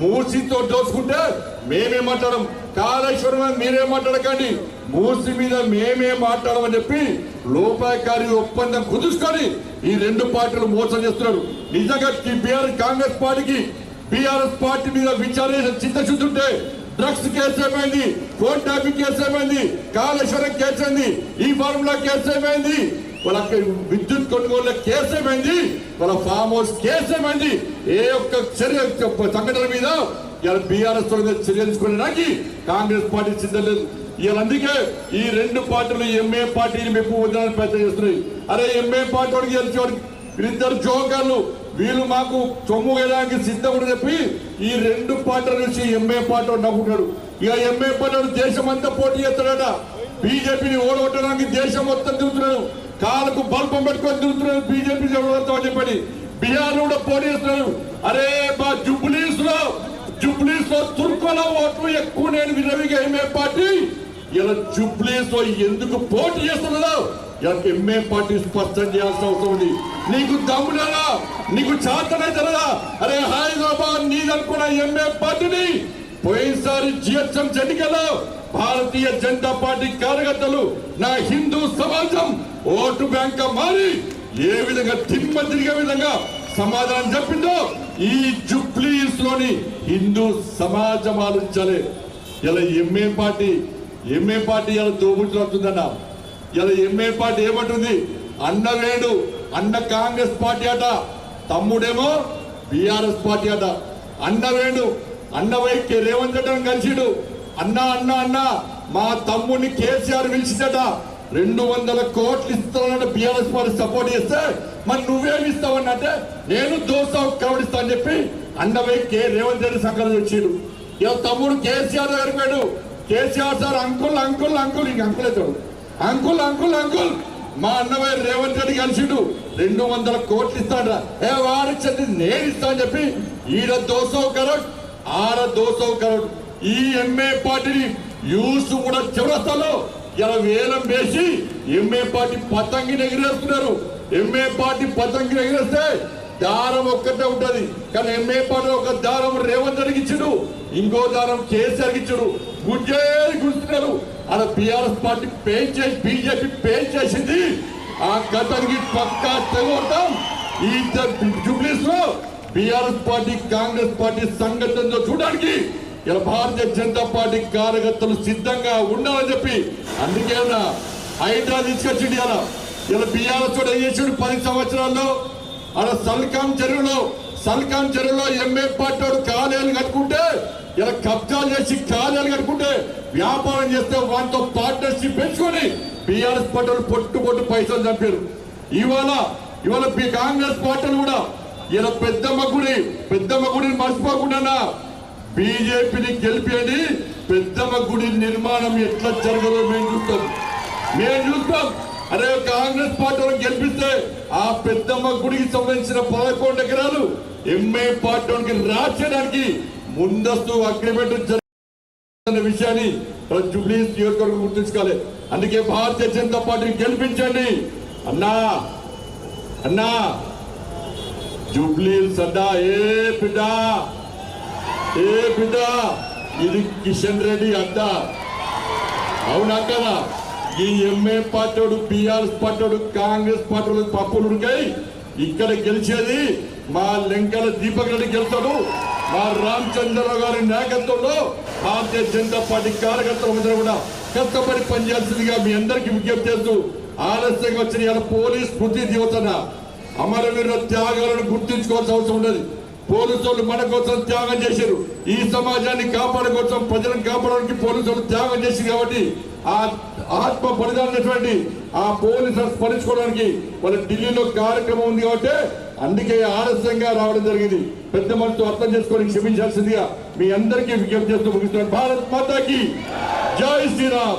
మూసీతో దోసుకుంటే మేమే మాట్లాడడం, కాళేశ్వరం మీరే మాట్లాడకండి, మూసి మీద మేమే మాట్లాడమని చెప్పి లోపాయకారి ఒప్పందం కుదుర్చుకొని ఈ రెండు పార్టీలు మోసం చేస్తున్నారు. నిజంగా కాంగ్రెస్ పార్టీకి బీఆర్ఎస్ పార్టీ మీద విచారణ చిత్తశుద్ధి ఉంటే డ్రగ్స్ కేసు ఏమైంది, ఫోన్ ట్యాపింగ్ కేసు ఏమైంది, కాళేశ్వరం కేసు అయింది, ఈ ఫార్ములా కేసు ఏమైంది, వాళ్ళ విద్యుత్ కొనుగోలు కేసు ఏమైంది, వాళ్ళ ఫామ్ హౌస్ కేసు ఏమైంది, ఏ ఒక్క చర్య సంఘటన మీద ఇలా బీఆర్ఎస్ చర్యలు తీసుకోవడానికి కాంగ్రెస్ పార్టీ సిద్ధం లేదు. ఇలా అందుకే ఈ రెండు పార్టీలు ఎంఏ పార్టీని మెప్పు వదలని ప్రయత్నం చేస్తున్నాయి. అరే ఎంఏ పార్టీ వాడికి గెలిచేవాడికి వీళ్ళిద్దరు జోకర్లు, వీళ్ళు మాకు సొమ్ము వేయడానికి సిద్ధం అని చెప్పి ఈ రెండు పార్టీల నుంచి ఎంఏ పార్టీ వాడు నవ్వుకుంటాడు. ఇక ఎంఏ పార్టీ వాడు దేశం అంతా పోటీ చేస్తాడట, బీజేపీని ఓడగొట్టడానికి దేశం మొత్తం తిరుగుతున్నాడు, కాళ్ళకు బల్పం పెట్టుకొని తిరుగుతున్నాడు బీజేపీ అని చెప్పని బీహార్ కూడా పోటీ చేస్తున్నాడు. అరే మా జుబ్లీస్ లో తుర్కోల ఓట్లు ఎక్కువ నేను విరవిగా ఎంఏ పార్టీ ఇలా జుబ్లీస్ లో ఎందుకు పోటీ చేస్తున్నదో ఎంఏ పార్టీ స్పష్టం చేయాల్సిన అవసరం ఉంది. నీకు దమ్ములేదా, నీకు చేతనైతేదా? అరే హైదరాబాద్ నీదనుకున్న ఎంఏ పార్టీని పోయినసారి జిహెచ్ఎం ఎన్నికల్లో భారతీయ జనతా పార్టీ కార్యకర్తలు నా హిందూ సమాజం ఓటు బ్యాంక్ మారి ఏ విధంగా దిమ్మ తిరిగే విధంగా సమాధానం చెప్పిందో ఈ జుబ్లీస్ లోని హిందూ సమాజం ఆలోచించాలి. ఇలా ఎంఏ పార్టీ ఇలా దోబుట్లవుతుందన్న. ఇలా ఎంఏ పార్టీ ఏమంటుంది, అన్న వేడు అన్న కాంగ్రెస్ పార్టీ అట, తమ్ముడేమో బీఆర్ఎస్ పార్టీ అట. అన్న వేడు అన్న వైకి రేవంత్ రెడ్డి కలిసిడు, అన్న అన్న అన్న మా తమ్ముడిని కేసీఆర్ పిలిచిందట, 200 కోట్లు ఇస్తానని బీఆర్ఎస్ పార్టీ సపోర్ట్ చేస్తే మరి నువ్వేమి ఇస్తావన్నట్టే నేను దోస్తావు కవడిస్తా అని చెప్పి అన్న వైకి రేవంత్ రెడ్డి సంకలనం వచ్చిండు. ఇక తమ్ముడు కేసీఆర్ దగ్గరికి పోయాడు, KCR sir uncle uncle uncle ఇంక అంకుల్ అవుతాడు, అంకుల్ అంకుల్ అంకుల్ మా అన్నవై రేవంత్ రెడ్డి కలిసిండు 200 కోట్లు ఇస్తాడు, ఏ వాడిచ్చింది నేను ఇస్తా అని చెప్పి ఈడ దోసవు కరోడ్ ఆడ దోసవు కరోడ్. ఈ ఎంఏ పార్టీని యూస్ కూడా చివరస్తాలో ఇలా వేలం వేసి ఎంఏ పార్టీ పతంగిని ఎగిరేస్తున్నారు. ఎంఏ పార్టీ పతంగిని ఎగిరేస్తే దారం ఒక్కటే ఉంటది, కానీ ఎంఏ పార్టీ ఒక దారం రేవంత్ రెడ్డికి ఇచ్చుడు, ఇంకో దారం కేసీఆర్కి ఇచ్చుడు, గుజ్జేది గుర్తున్నారు. అలా బీఆర్ఎస్ పార్టీ పే చేసి బీజేపీ పే చేసింది ఆ గతానికి పక్కా తెగొడతాం. ఈ జుబ్లీస్ లో బీఆర్ఎస్ పార్టీ కాంగ్రెస్ పార్టీ సంఘటనతో చూడడానికి ఇలా భారతీయ జనతా పార్టీ కార్యకర్తలు సిద్ధంగా ఉండాలని చెప్పి అందుకే హైడ్రా తీసుకొచ్చింది. ఇలా బీఆర్ఎస్ తోడు చేసాడు 10 సంవత్సరాల్లో అలా సల్కాం చెరువులో ఎంఏ పార్టీ వాడు కార్యాలయాలు కట్టుకుంటే ఇలా కబ్జాలు చేసి కార్యాలయాలు కట్టుకుంటే వ్యాపారం చేస్తే వాటితో పార్ట్నర్షిప్ పెంచుకొని బీఆర్ఎస్ పార్టీ పొట్టు పైసలు చంపారు. ఇవాళ కాంగ్రెస్ పార్టీలు కూడా ఇలా పెద్దమ్మ గుడిని మర్చిపోకుండా బీజేపీని గెలిపేది, పెద్దమ్మ గుడి నిర్మాణం ఎట్లా జరగదో మేము చూస్తాం. అదే కాంగ్రెస్ పార్టీ గెలిపిస్తే ఆ పెద్దమ్మ గుడికి సంబంధించిన 11 ఎకరాలు ఎంఏ పార్టీకి రాసేయడానికి ముందస్తు అగ్రిమెంట్ జరిగిన విషయాన్ని జుబ్లీస్ నియోజకవర్గం గుర్తుంచుకోవాలి. అందుకే భారతీయ జనతా పార్టీని గెలిపించండి అన్నా జుబ్లీస్ అడ్డా. ఏ బిడ్డ ఇది కిషన్ రెడ్డి అడ్డా, అవునా కదా? ఈ MA party BRS party Congress party పప్పులు ఉడికాయి. ఇక్కడ గెలిచేది మా లెంకల దీపక్ రెడ్డి గెలుస్తాడు. మా రామచంద్రరావు గారి నాయకత్వంలో భారతీయ జనతా పార్టీ కార్యకర్తల మధ్య కూడా కష్టపడి పనిచేయాల్సిందిగా మీ అందరికీ విజ్ఞప్తి చేస్తూ ఆలస్యంగా వచ్చిన పోలీస్ స్మృతి దివసన అమరవీరుల త్యాగాలను గుర్తించుకోవాల్సిన అవసరం ఉండదు. పోలీసులు మన కోసం త్యాగం చేశారు, ఈ సమాజాన్ని కాపాడుకోసం ప్రజలను కాపాడడానికి పోలీసులు త్యాగం చేశారు. కాబట్టి ఆ ఆత్మ బలిదానటువంటి ఆ పోలీసులు స్మరించుకోవడానికి వాళ్ళ ఢిల్లీలో కార్యక్రమం ఉంది. కాబట్టి అందుకే ఆలస్యంగా రావడం జరిగింది. పెద్ద మనసుతో అర్థం చేసుకొని క్షమించాల్సిందిగా మీ అందరికీ విజ్ఞప్తి చేస్తూ ముగిస్తున్నాను. భారత్ మాతాకి జై శ్రీరామ్.